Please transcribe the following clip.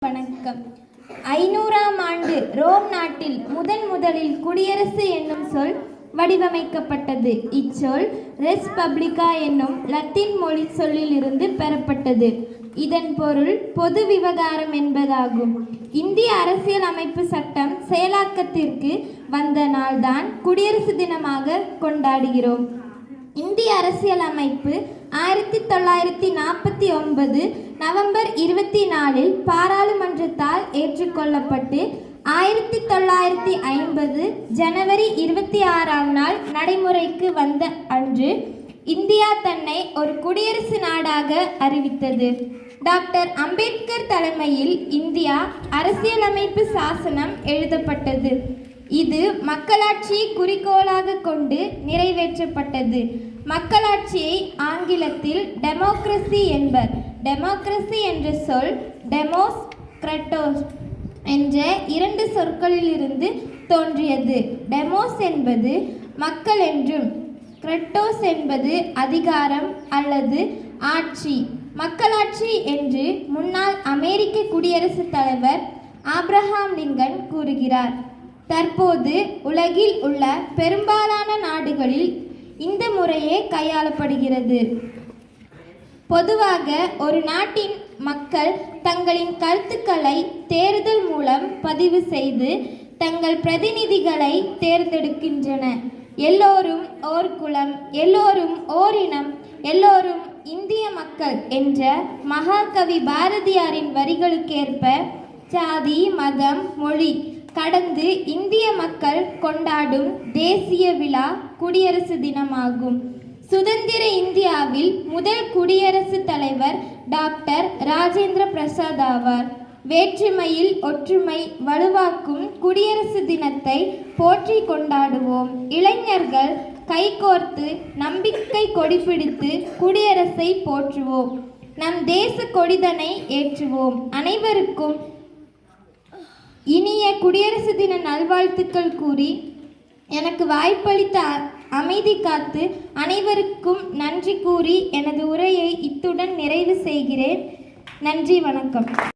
வணக்கம். 500ஆம் ஆண்டு ரோம் நாட்டில் முதலில் குடியரசு என்னும் சொல் வடிவமைக்கப்பட்டது. இச்சொல் ரெஸ் பப்ளிகா என்னும் லத்தீன் மொழி சொல்லிலிருந்து பெறப்பட்டது. இதன் பொருள் பொது விவகாரம் என்பதாகும். இந்திய அரசியல் அமைப்பு சட்டம் செயலாக்கத்திற்கு வந்த நாள்தான் குடியரசு தினமாக கொண்டாடுகிறோம். இந்திய அரசியல் அமைப்பு 1949 நவம்பர் 24 பாராளுமன்றத்தால் ஏற்றுக்கொள்ளப்பட்டு 1950 ஜனவரி 26ஆம் நாள் நடைமுறைக்கு வந்த அன்று இந்தியா தன்னை ஒரு குடியரசு நாடாக அறிவித்தது. டாக்டர் அம்பேத்கர் தலைமையில் இந்தியா அரசியலமைப்பு சாசனம் எழுதப்பட்டது. இது மக்களாட்சியை குறிக்கோளாக கொண்டு நிறைவேற்றப்பட்டது. மக்களாட்சியை ஆங்கிலத்தில் டெமோக்ரஸி என்பர். டெமோக்ரஸி என்ற சொல் டெமோஸ், கிரட்டோஸ் என்ற இரண்டு சொற்களிலிருந்து தோன்றியது. டெமோஸ் என்பது மக்கள் என்றும் கிரட்டோஸ் என்பது அதிகாரம் அல்லது ஆட்சி. மக்களாட்சி என்று முன்னாள் அமெரிக்க குடியரசுத் தலைவர் ஆப்ரஹாம் லிங்கன் கூறுகிறார். தற்போது உலகில் உள்ள பெரும்பாலான நாடுகளில் இந்த முறையே கையாளப்படுகிறது. பொதுவாக ஒரு நாட்டின் மக்கள் தங்களின் கருத்துக்களை தேர்தல் மூலம் பதிவு செய்து தங்கள் பிரதிநிதிகளை தேர்ந்தெடுக்கின்றனர். எல்லோரும் ஓர் குலம், எல்லோரும் ஓர் இனம், எல்லோரும் இந்திய மக்கள் என்ற மகாகவி பாரதியாரின் வரிகளுக்கேற்ப சாதி, மதம், மொழி கடந்து இந்திய மக்கள் கொண்டாடும் தேசிய விழா குடியரசு தினமாகும். சுதந்திர இந்தியாவில் முதல் குடியரசுத் தலைவர் டாக்டர் ராஜேந்திர பிரசாத் ஆவார். வேற்றுமையில் ஒற்றுமை வலுவாக்கும் குடியரசு தினத்தை போற்றி கொண்டாடுவோம். இளைஞர்கள் கைகோர்த்து நம்பிக்கை கொடிபிடித்து குடியரசை போற்றுவோம். நம் தேச கொடிதனை ஏற்றுவோம். அனைவருக்கும் இனிய குடியரசு தின நல்வாழ்த்துக்கள் கூறி எனக்கு வாய்ப்பளித்த அமைதி காத்து அனைவருக்கும் நன்றி கூறி எனது உரையை இத்துடன் நிறைவு செய்கிறேன். நன்றி, வணக்கம்.